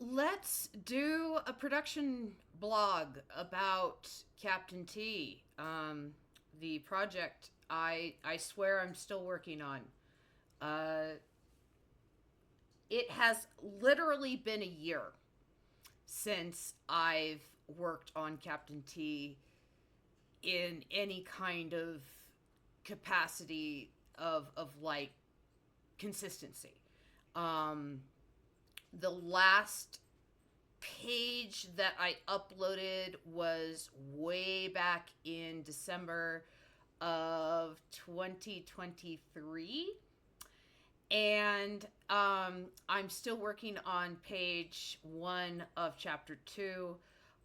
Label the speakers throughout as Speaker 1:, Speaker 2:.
Speaker 1: Let's do a production blog about Captain T. The project I swear I'm still working on. Uh, it has literally been a year since I've worked on Captain T in any kind of capacity of like consistency. Um, the last page that I uploaded was way back in December of 2023. And I'm still working on page one of chapter two.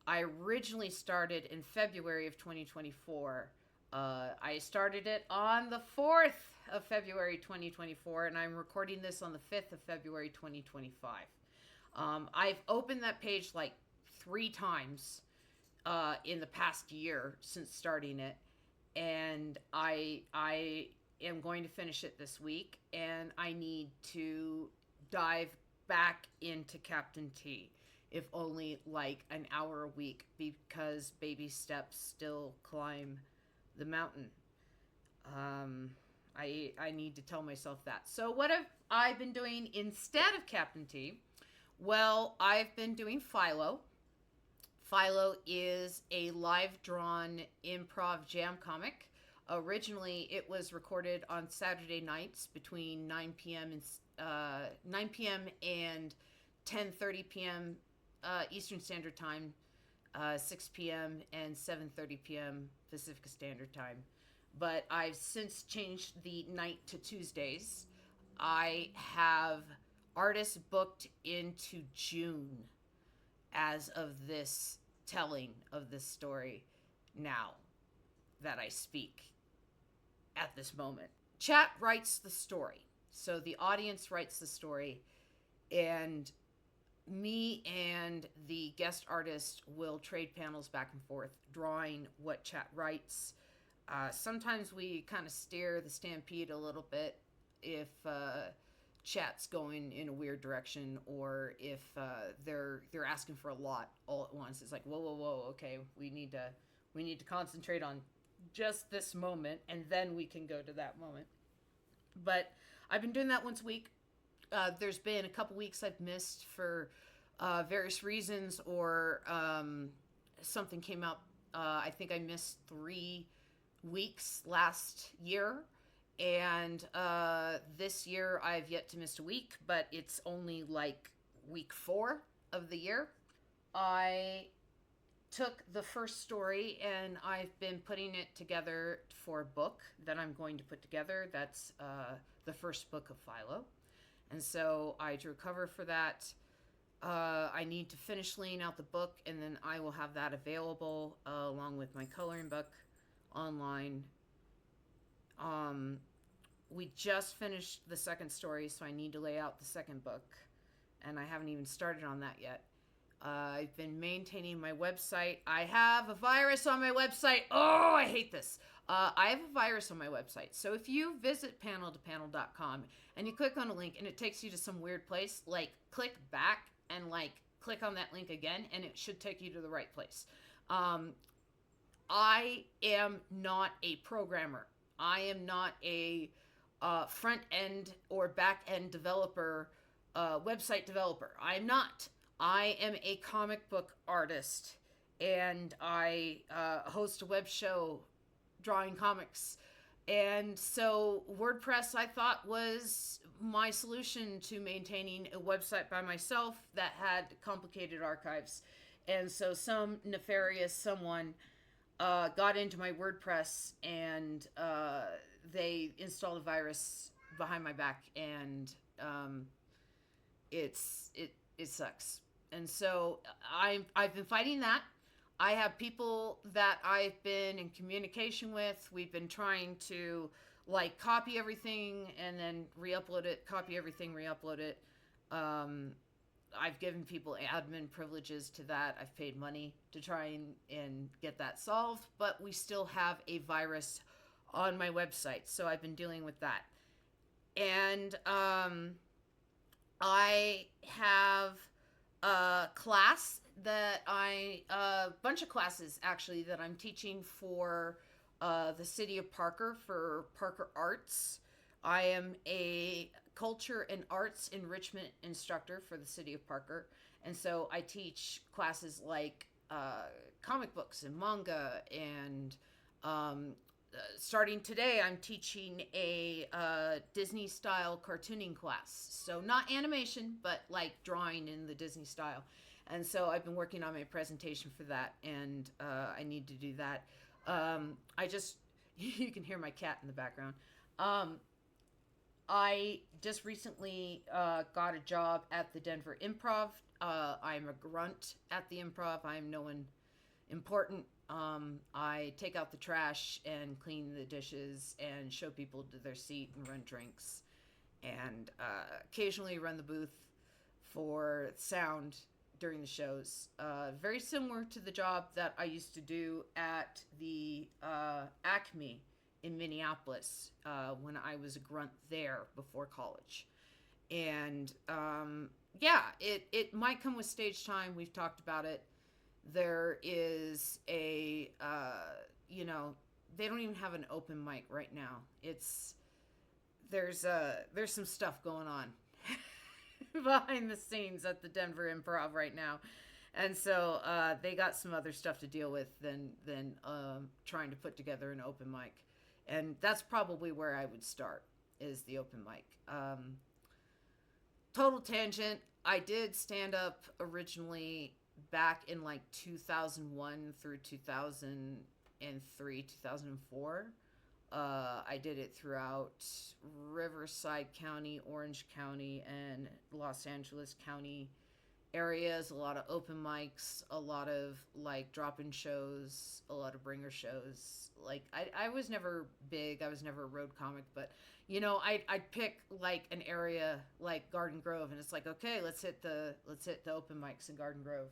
Speaker 1: I originally started in February of 2024. I started it on the 4th of February 2024, and I'm recording this on the 5th of February 2025. I've opened that page like 3 times in the past year since starting it, and I am going to finish it this week, and I need to dive back into Captain T, if only like an hour a week, because baby steps still climb the mountain. I need to tell myself that. So what have I been doing instead of Captain T? Well, I've been doing Philo. Philo is a live drawn improv jam comic. Originally, it was recorded on Saturday nights between 9 p.m. and 10:30 p.m. Eastern Standard Time, 6 p.m. and 7:30 p.m. Pacific Standard Time. But I've since changed the night to Tuesdays. I have artists booked into June as of this telling of this story now that I speak at this moment. Chat writes the story. So the audience writes the story, and me and the guest artist will trade panels back and forth, drawing what chat writes. Sometimes we kind of steer the stampede a little bit if chat's going in a weird direction, or if they're asking for a lot all at once. It's like, whoa, okay, we need to concentrate on just this moment, and then we can go to that moment. But I've been doing that once a week. There's been a couple weeks I've missed for various reasons, or something came up. I think I missed 3 weeks last year, and this year I've yet to miss a week, but it's only like week 4 of the year. I took the first story and I've been putting it together for a book that I'm going to put together. That's the first book of Philo. And so I drew cover for that. I need to finish laying out the book, and then I will have that available along with my coloring book online. We just finished the second story, so I need to lay out the second book, and I haven't even started on that yet. I've been maintaining my website. I have a virus on my website. Oh, I hate this. I have a virus on my website. So if you visit panel2panel.com and you click on a link and it takes you to some weird place, like click back and like click on that link again, and it should take you to the right place. I am not a programmer. I am not a front end or back end developer, website developer. I am not. I am a comic book artist, and I host a web show drawing comics. And so WordPress, I thought, was my solution to maintaining a website by myself that had complicated archives. And so some nefarious someone got into my WordPress, and they installed a virus behind my back, and it sucks. And so I've been fighting that. I have people that I've been in communication with. We've been trying to like copy everything and then re-upload it, copy everything, re-upload it. I've given people admin privileges to that. I've paid money to try and get that solved, but we still have a virus on my website. So I've been dealing with that. And I have class that a bunch of classes actually that I'm teaching for the city of Parker for Parker Arts. I am a culture and arts enrichment instructor for the city of Parker. And so I teach classes like comic books and manga and starting today, I'm teaching a Disney style cartooning class. So, not animation, but like drawing in the Disney style. And so, I've been working on my presentation for that, and I need to do that. I just, you can hear my cat in the background. Um, I just recently got a job at the Denver Improv. I'm a grunt at the Improv. I'm no one important. I take out the trash and clean the dishes and show people to their seat and run drinks and occasionally run the booth for sound during the shows. Very similar to the job that I used to do at the Acme in Minneapolis when I was a grunt there before college. And yeah, it might come with stage time. We've talked about it. There is a they don't even have an open mic right now. There's some stuff going on behind the scenes at the Denver Improv right now, and so they got some other stuff to deal with than trying to put together an open mic, and that's probably where I would start, is the open mic. Total tangent. I did stand up originally back in like 2001 through 2003, 2004. I did it throughout Riverside County, Orange County, and Los Angeles County areas. A lot of open mics, a lot of like drop-in shows, a lot of bringer shows. Like I was never big. I was never a road comic, but I'd pick like an area like Garden Grove, and it's like, okay, let's hit the open mics in Garden Grove.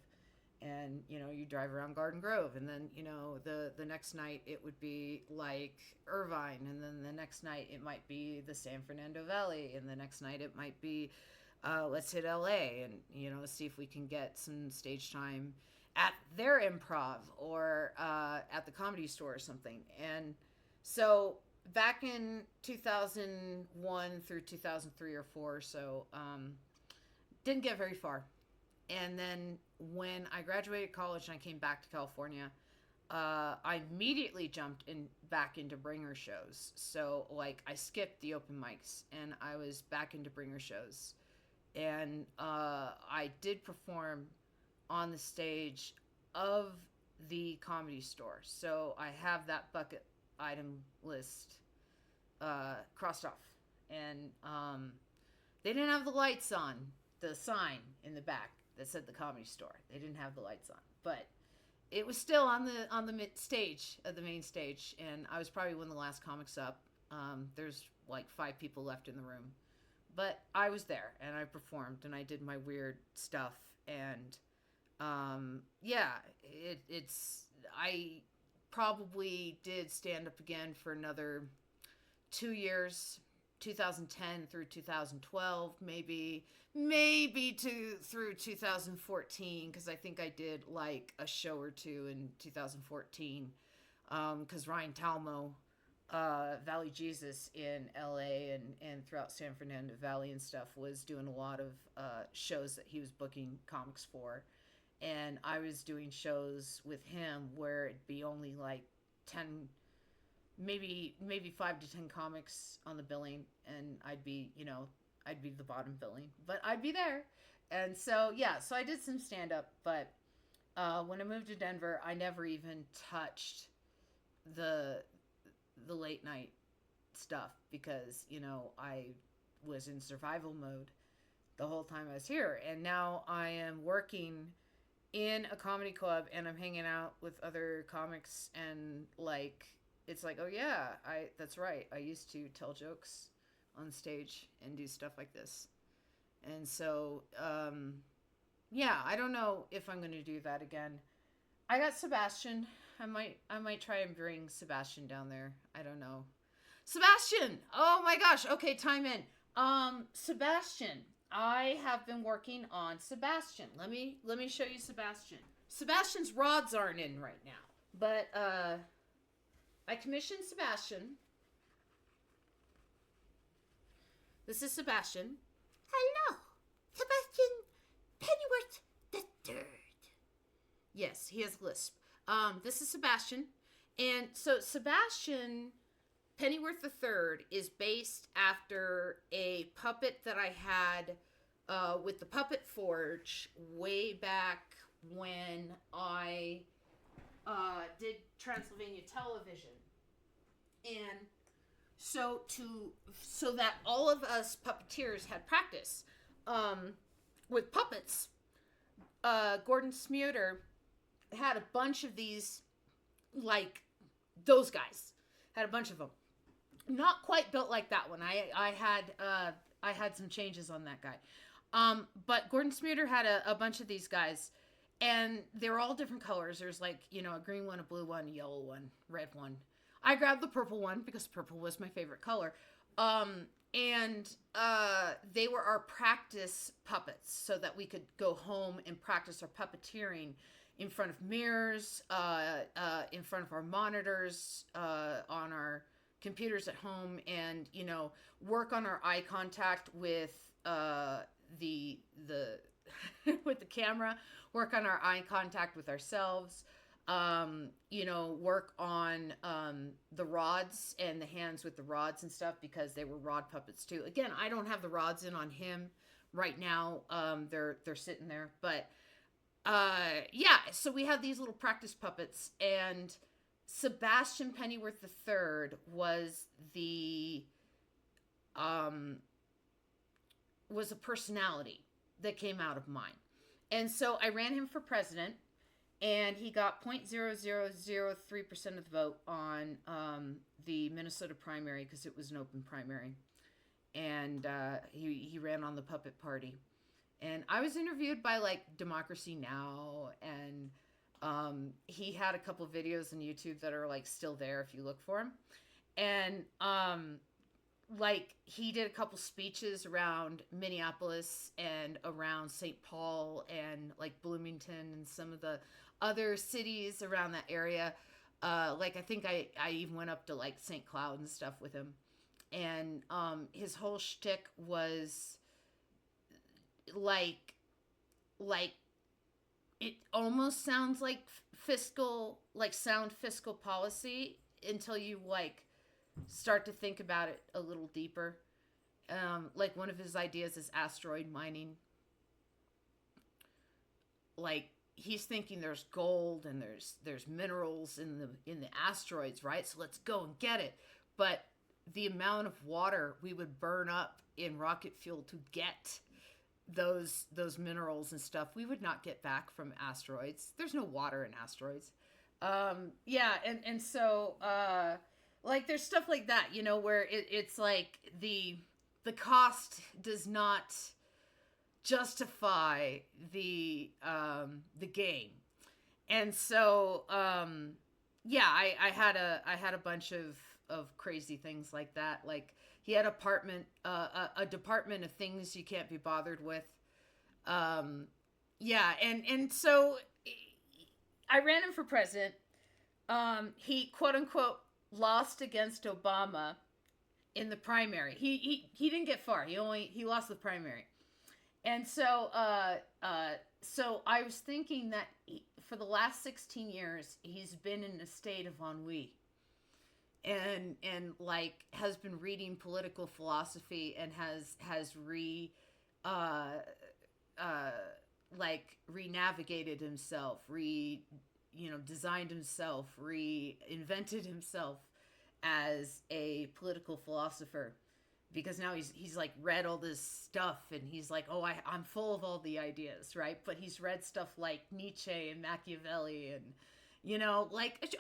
Speaker 1: And you drive around Garden Grove, and then the next night it would be like Irvine, and then the next night it might be the San Fernando Valley, and the next night it might be let's hit LA, and see if we can get some stage time at their improv or at the Comedy Store or something. And so back in 2001 through 2003 or 4 or so, didn't get very far. And then when I graduated college and I came back to California, I immediately jumped back into bringer shows. So like I skipped the open mics and I was back into bringer shows. And I did perform on the stage of the Comedy Store. So I have that bucket item list crossed off. And they didn't have the lights on, the sign in the back that said the Comedy Store. They didn't have the lights on, but it was still on the mid stage of the main stage, and I was probably one of the last comics up. There's like 5 people left in the room, but I was there and I performed and I did my weird stuff. And yeah, I probably did stand up again for another 2 years, 2010 through 2012, maybe through 2014, because I think I did like a show or two in 2014, because Ryan Talmo, Valley Jesus in LA and throughout San Fernando Valley and stuff, was doing a lot of shows that he was booking comics for, and I was doing shows with him where it'd be only like 10, maybe 5 to 10 comics on the billing, and I'd be the bottom billing, but I'd be there. And so yeah, so I did some stand up, but when I moved to Denver, I never even touched the late night stuff, because I was in survival mode the whole time I was here. And now I am working in a comedy club and I'm hanging out with other comics, and like it's like, oh yeah, that's right, I used to tell jokes on stage and do stuff like this. And so yeah, I don't know if I'm going to do that again. I got Sebastien. I might try and bring Sebastien down there. I don't know. Sebastien! Oh my gosh. Okay, time in. Sebastien. I have been working on Sebastian. Let me show you Sebastian. Sebastian's rods aren't in right now, but I commissioned Sebastian. This is Sebastian.
Speaker 2: Hello, Sebastien Pennyworth III.
Speaker 1: Yes, he has a lisp. This is Sebastian, and so Sebastian Pennyworth III is based after a puppet that I had with the Puppet Forge way back when I did Transylvania Television, and so that all of us puppeteers had practice with puppets. Gordon Smuter had a bunch of these, like those guys had a bunch of them. Not quite built like that one. I had some changes on that guy. But Gordon Smuter had a bunch of these guys, and they were all different colors. There's like, a green one, a blue one, a yellow one, red one. I grabbed the purple one because purple was my favorite color. And they were our practice puppets so that we could go home and practice our puppeteering in front of mirrors, in front of our monitors, on our computers at home, and work on our eye contact with the with the camera, work on our eye contact with ourselves, work on the rods and the hands with the rods and stuff, because they were rod puppets too. Again, I don't have the rods in on him right now. They're sitting there, but so we had these little practice puppets, and Sebastian Pennyworth III was was a personality that came out of mine. And so I ran him for president, and he got 0.0003% of the vote on the Minnesota primary, because it was an open primary. And he ran on the Puppet Party. And I was interviewed by like Democracy Now! And he had a couple videos on YouTube that are like still there if you look for him. And like he did a couple speeches around Minneapolis and around St. Paul and like Bloomington and some of the other cities around that area. Like I think I even went up to like St. Cloud and stuff with him. And his whole shtick was like it almost sounds like sound fiscal policy until you like start to think about it a little deeper. Like one of his ideas is asteroid mining. Like he's thinking there's gold and there's minerals in the asteroids, right? So let's go and get it. But the amount of water we would burn up in rocket fuel to get those minerals and stuff, we would not get back from asteroids. There's no water in asteroids. And so like there's stuff like that, where it's like the cost does not justify the gain. And so I had a bunch of crazy things like that. Like he had a department of things you can't be bothered with. And so I ran him for president. He quote unquote lost against Obama in the primary. He didn't get far. He lost the primary. And so so I was thinking that for the last 16 years he's been in a state of ennui. And like has been reading political philosophy and has re-navigated himself, designed himself, reinvented himself as a political philosopher, because now he's like read all this stuff and he's like, oh, I'm full of all the ideas, right? But he's read stuff like Nietzsche and Machiavelli and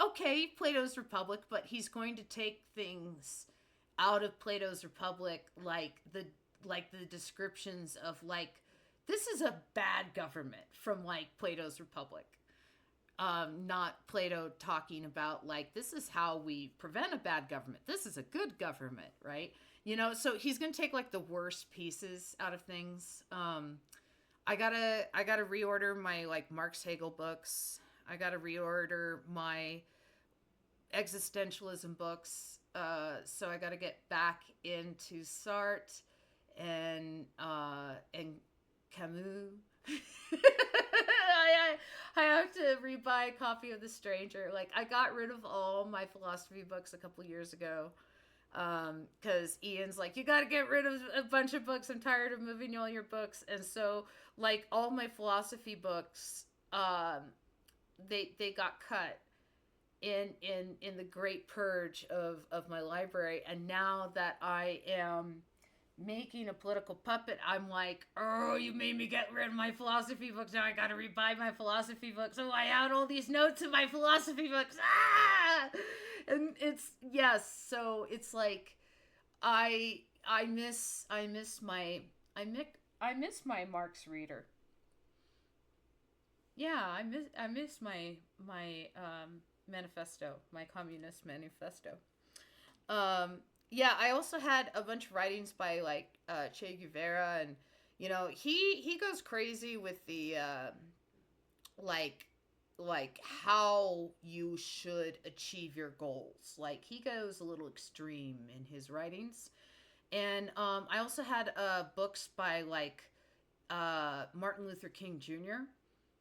Speaker 1: okay, Plato's Republic, but he's going to take things out of Plato's Republic, like the descriptions of like, this is a bad government from like Plato's Republic. not Plato talking about like, this is how we prevent a bad government. This is a good government, right? You know, so he's going to take like the worst pieces out of things. I gotta reorder my like Marx Hegel books. I gotta reorder my existentialism books. So I gotta get back into Sartre and Camus. I have to rebuy a copy of The Stranger. Like, I got rid of all my philosophy books a couple years ago because Ian's like, you got to get rid of a bunch of books. I'm tired of moving all your books. And so, like, all my philosophy books, they got cut in the great purge of my library. And now that I am making a political puppet, I'm like, oh, you made me get rid of my philosophy books. Now I gotta rebuy my philosophy books. Oh, I had all these notes in my philosophy books. Ah! And it's, yes, so it's like I miss my Marx reader. Yeah, I miss my manifesto, my communist manifesto. Yeah, I also had a bunch of writings by like Che Guevara, and you know he goes crazy with the like how you should achieve your goals. Like he goes a little extreme in his writings, and I also had books by like Martin Luther King Jr.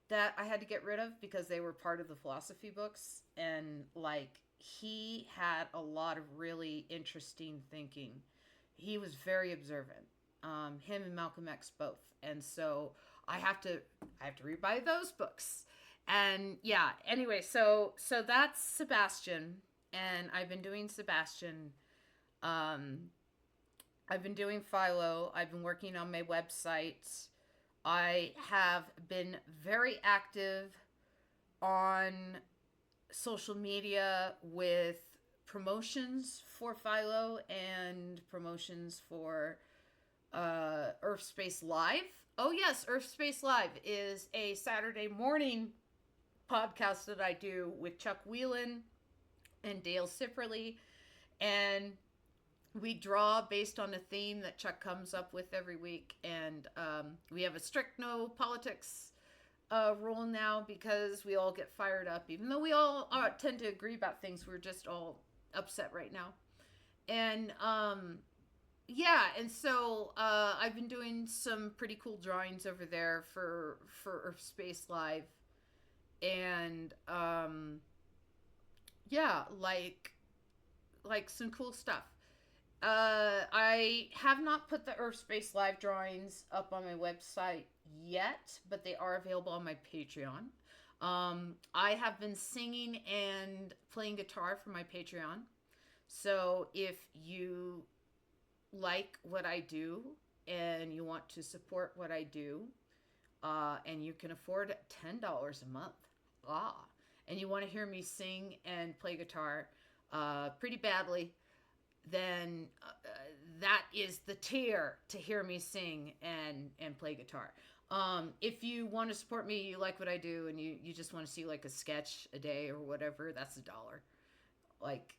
Speaker 1: that I had to get rid of because they were part of the philosophy books, and like he had a lot of really interesting thinking. He was very observant. Him and Malcolm X both, and so I have to rebuy those books. And yeah, anyway, so that's Sebastien, and I've been doing Sebastien. Um, I've been doing Philo. I've been working on my website. I have been very active on social media with promotions for Philo and promotions for Earth Space Live. Oh yes, Earth Space Live is a Saturday morning podcast that I do with Chuck Whelan and Dale Sipperly, and we draw based on a theme that Chuck comes up with every week, and we have a strict no politics rule now because we all get fired up, even though we all tend to agree about things. We're just all upset right now, and yeah, and so I've been doing some pretty cool drawings over there for Earth Space Live, and yeah, like some cool stuff. I have not put the Earth Space Live drawings up on my website yet, but they are available on my Patreon. I have been singing and playing guitar for my Patreon. So if you like what I do and you want to support what I do, and you can afford $10 a month, and you want to hear me sing and play guitar pretty badly, then that is the tier to hear me sing and play guitar. If you want to support me, you like what I do, and you just want to see like a sketch a day or whatever, that's $1. Like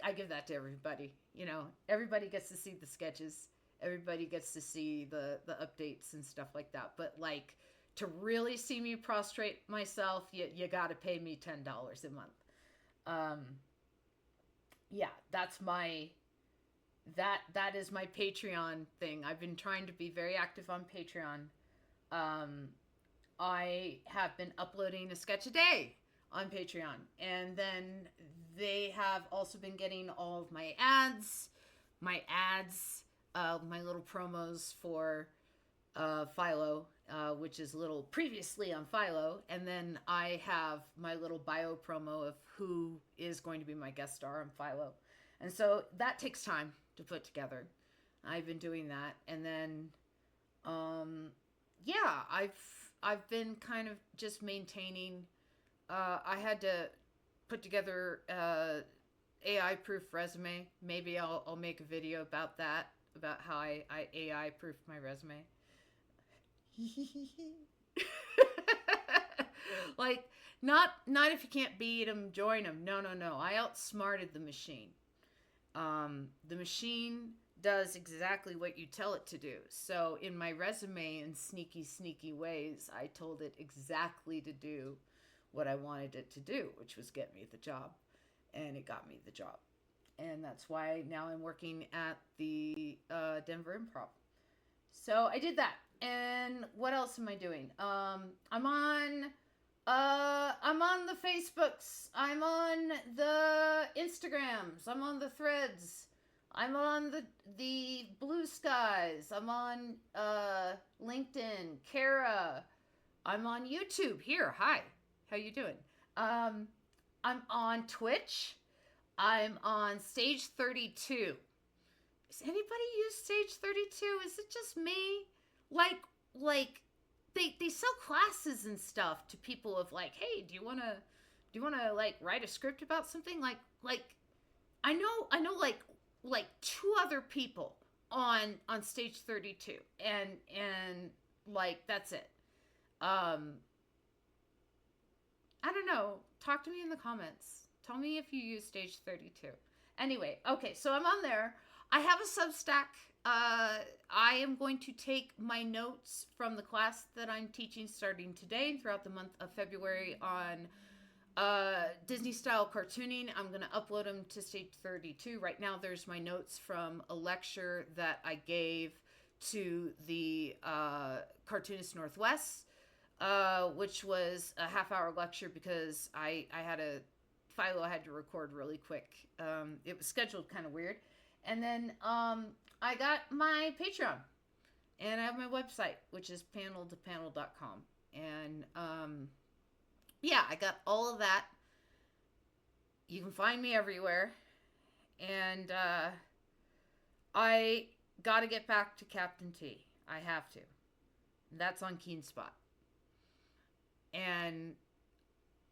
Speaker 1: I give that to everybody. You know, everybody gets to see the sketches. Everybody gets to see the updates and stuff like that. But like to really see me prostrate myself, you got to pay me $10 a month. Yeah, that's that is my Patreon thing. I've been trying to be very active on Patreon. I have been uploading a sketch a day on Patreon, and then they have also been getting all of my ads, my little promos for Philo, which is a little previously on Philo, and then I have my little bio promo of who is going to be my guest star on Philo, and so that takes time to put together. I've been doing that, and then, yeah, I've been kind of just maintaining. I had to put together AI proof resume. Maybe I'll make a video about that, about how I AI proofed my resume. Like, not if you can't beat them, join them. No, no, no. I outsmarted the machine. The machine does exactly what you tell it to do. So in my resume, in sneaky, sneaky ways, I told it exactly to do what I wanted it to do, which was get me the job. And it got me the job. And that's why now I'm working at the Denver Improv. So I did that. And what else am I doing? I'm on the Facebooks. I'm on the Instagrams. I'm on the Threads. I'm on the Blue Skies. I'm on LinkedIn, Kara. I'm on YouTube. Here, hi. How you doing? I'm on Twitch. I'm on Stage 32. Does anybody use Stage 32? Is it just me? Like they sell classes and stuff to people of like, hey, do you wanna like write a script about something? Like I know like two other people on Stage 32, and like that's it. I don't know. Talk to me in the comments. Tell me if you use Stage 32. Anyway, okay, so I'm on there. I have a Substack. I am going to take my notes from the class that I'm teaching starting today and throughout the month of February on Disney style cartooning. I'm going to upload them to Stage 32. Right now, there's my notes from a lecture that I gave to the Cartoonist Northwest, which was a half-hour lecture because I had Philo had to record really quick. It was scheduled kind of weird. And then I got my Patreon, and I have my website, which is panel2panel.com. And yeah, I got all of that. You can find me everywhere. And I got to get back to Captain T. I have to. That's on Keen Spot. And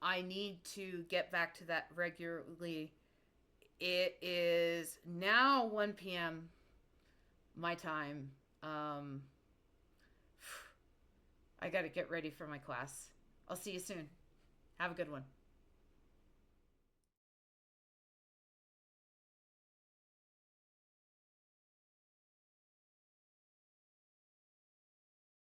Speaker 1: I need to get back to that regularly. It is now 1 p.m. my time. I got to get ready for my class. I'll see you soon. Have a good one.